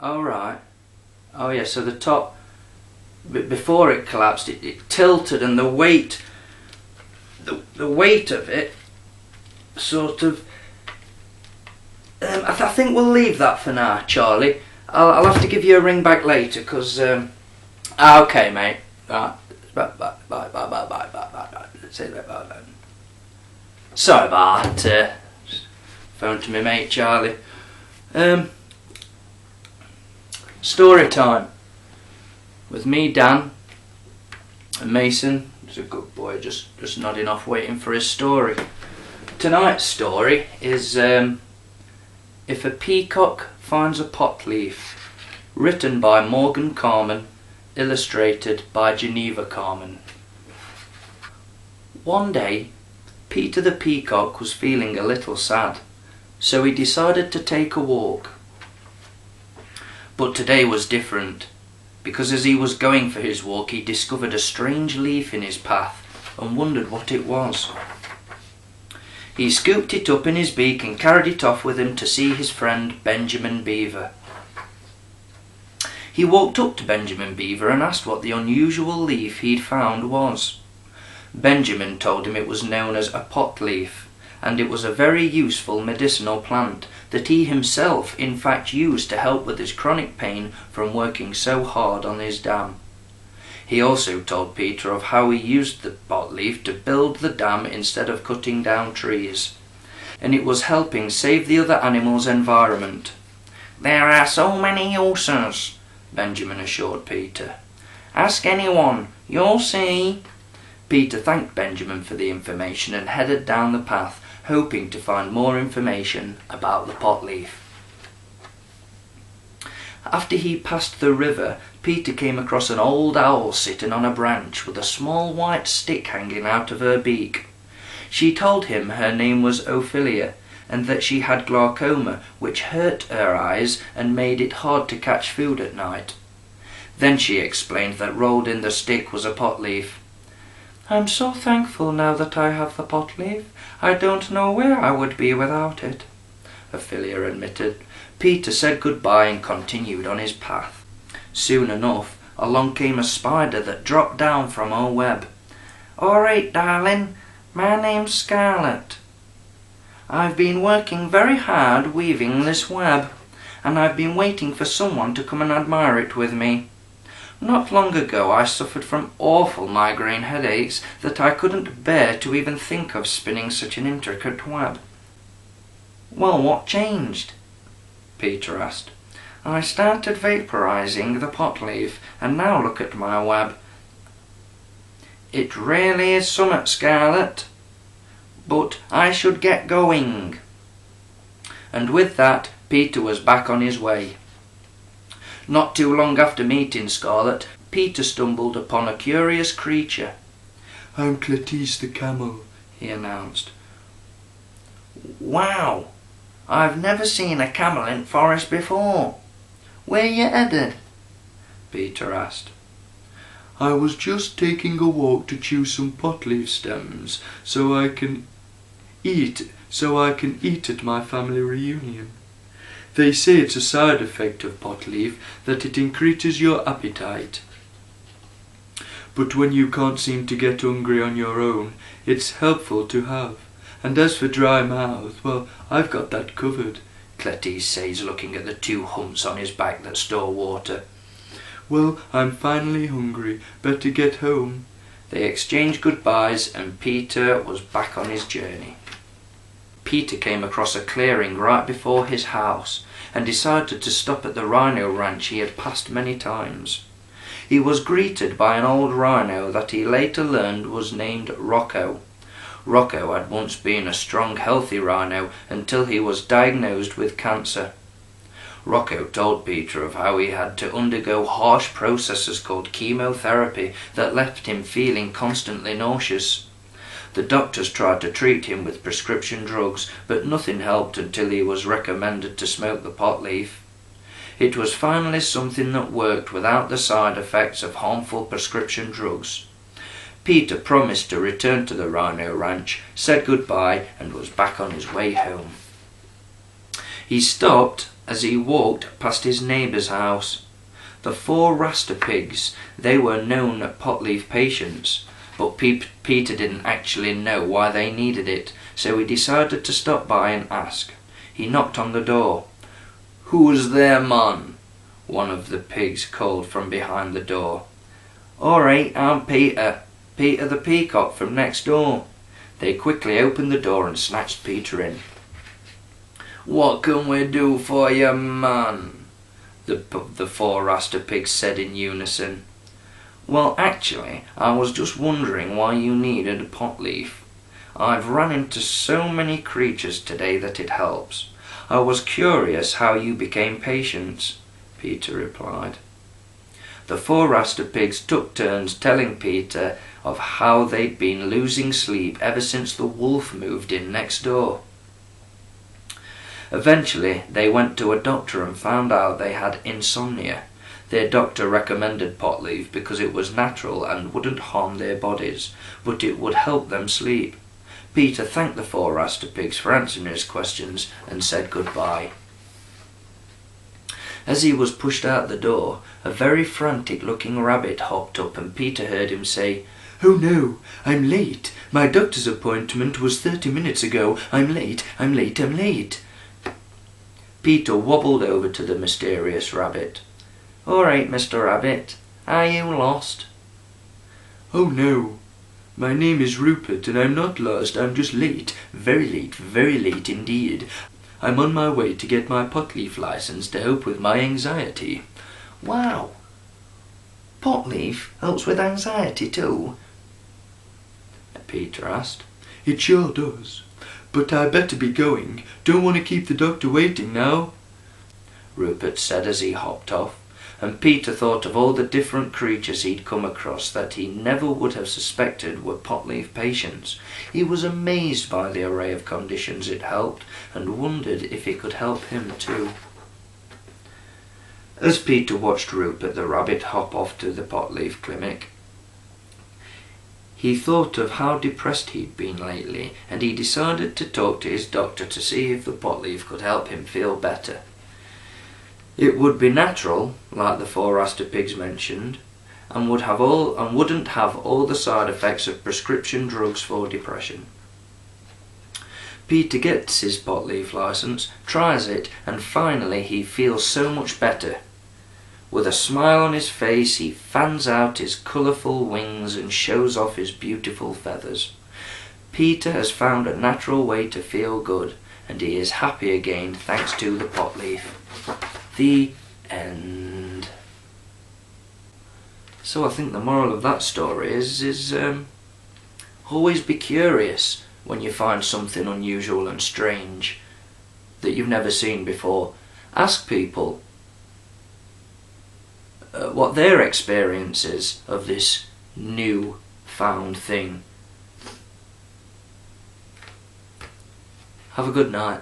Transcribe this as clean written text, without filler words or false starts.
Oh right. Oh yeah, so the top, before it collapsed, it tilted, and the weight of it sort of... I think we'll leave that for now, Charlie. I'll have to give you a ring back later, because... okay, mate. Right. Bye, bye, bye, bye, bye, bye, bye, bye. Say that, bye, bye. Sorry about that. Phone to me mate, Charlie. Story time. With me, Dan, and Mason. He's a good boy, just nodding off, waiting for his story. Tonight's story is If a Peacock Finds a Pot Leaf, written by Morgan Carmen, illustrated by Geneva Carmen. One day, Peter the Peacock was feeling a little sad, so he decided to take a walk. But today was different, because as he was going for his walk, he discovered a strange leaf in his path and wondered what it was. He scooped it up in his beak and carried it off with him to see his friend Benjamin Beaver. He walked up to Benjamin Beaver and asked what the unusual leaf he'd found was. Benjamin told him it was known as a pot leaf, and it was a very useful medicinal plant that he himself in fact used to help with his chronic pain from working so hard on his dam. He also told Peter of how he used the pot leaf to build the dam instead of cutting down trees, and it was helping save the other animals' environment. "There are so many uses," Benjamin assured Peter. "Ask anyone, you'll see." Peter thanked Benjamin for the information and headed down the path, hoping to find more information about the pot leaf. After he passed the river, Peter came across an old owl sitting on a branch with a small white stick hanging out of her beak. She told him her name was Ophelia, and that she had glaucoma, which hurt her eyes and made it hard to catch food at night. Then she explained that rolled in the stick was a pot leaf. "I'm so thankful now that I have the pot leaf. I don't know where I would be without it," Ophelia admitted. Peter said goodbye and continued on his path. Soon enough, along came a spider that dropped down from her web. "All right, darling, my name's Scarlet. I've been working very hard weaving this web, and I've been waiting for someone to come and admire it with me. Not long ago I suffered from awful migraine headaches that I couldn't bear to even think of spinning such an intricate web." "Well, what changed?" Peter asked. "I started vaporizing the pot leaf, and now look at my web. It really is summat, Scarlet, but I should get going." And with that, Peter was back on his way. Not too long after meeting Scarlet, Peter stumbled upon a curious creature. "I'm Cletus the camel," he announced. "Wow, I've never seen a camel in forest before. Where you headed?" Peter asked. "I was just taking a walk to chew some pot leaf stems so I can eat at my family reunion. They say it's a side effect of pot leaf that it increases your appetite. But when you can't seem to get hungry on your own, it's helpful to have. And as for dry mouth, well, I've got that covered," Cletus says, looking at the two humps on his back that store water. "Well, I'm finally hungry. Better get home." They exchanged goodbyes, and Peter was back on his journey. Peter came across a clearing right before his house and decided to stop at the rhino ranch he had passed many times. He was greeted by an old rhino that he later learned was named Rocco. Rocco had once been a strong, healthy rhino until he was diagnosed with cancer. Rocco told Peter of how he had to undergo harsh processes called chemotherapy that left him feeling constantly nauseous. The doctors tried to treat him with prescription drugs, but nothing helped until he was recommended to smoke the pot leaf. It was finally something that worked without the side effects of harmful prescription drugs. Peter promised to return to the rhino ranch, said goodbye, and was back on his way home. He stopped as he walked past his neighbour's house. The 4 Rasta pigs, they were known pot-leaf patients, but Peter didn't actually know why they needed it, so he decided to stop by and ask. He knocked on the door. "Who's there, man?" one of the pigs called from behind the door. "All right, I'm Peter the peacock from next door." They quickly opened the door and snatched Peter in. "What can we do for you, man?" the 4 Rasta pigs said in unison. "Well, actually, I was just wondering why you needed a pot leaf. I've run into so many creatures today that it helps. I was curious how you became patients," Peter replied. The 4 Rasta pigs took turns telling Peter of how they'd been losing sleep ever since the wolf moved in next door. Eventually, they went to a doctor and found out they had insomnia. Their doctor recommended pot leaf because it was natural and wouldn't harm their bodies, but it would help them sleep. Peter thanked the 4 Rasta pigs for answering his questions and said goodbye. As he was pushed out the door, a very frantic-looking rabbit hopped up and Peter heard him say, "Oh no, I'm late. My doctor's appointment was 30 minutes ago. I'm late, I'm late, I'm late." Peter wobbled over to the mysterious rabbit. "All right, Mr. Rabbit, are you lost?" "Oh no, my name is Rupert and I'm not lost, I'm just late, very late indeed. I'm on my way to get my pot leaf license to help with my anxiety." "Wow, pot leaf helps with anxiety too?" Peter asked. "It sure does. But I better be going. Don't want to keep the doctor waiting now," Rupert said as he hopped off, and Peter thought of all the different creatures he'd come across that he never would have suspected were pot-leaf patients. He was amazed by the array of conditions it helped and wondered if it could help him too. As Peter watched Rupert the rabbit hop off to the pot-leaf clinic, he thought of how depressed he'd been lately, and he decided to talk to his doctor to see if the pot leaf could help him feel better. It would be natural, like the 4 Rasta pigs mentioned, and wouldn't have all the side effects of prescription drugs for depression. Peter gets his pot leaf license, tries it, and finally he feels so much better. With a smile on his face, he fans out his colourful wings and shows off his beautiful feathers. Peter has found a natural way to feel good, and he is happy again thanks to the pot leaf. The end. So I think the moral of that story is always be curious when you find something unusual and strange that you've never seen before. Ask people what their experience is of this new found thing. Have a good night.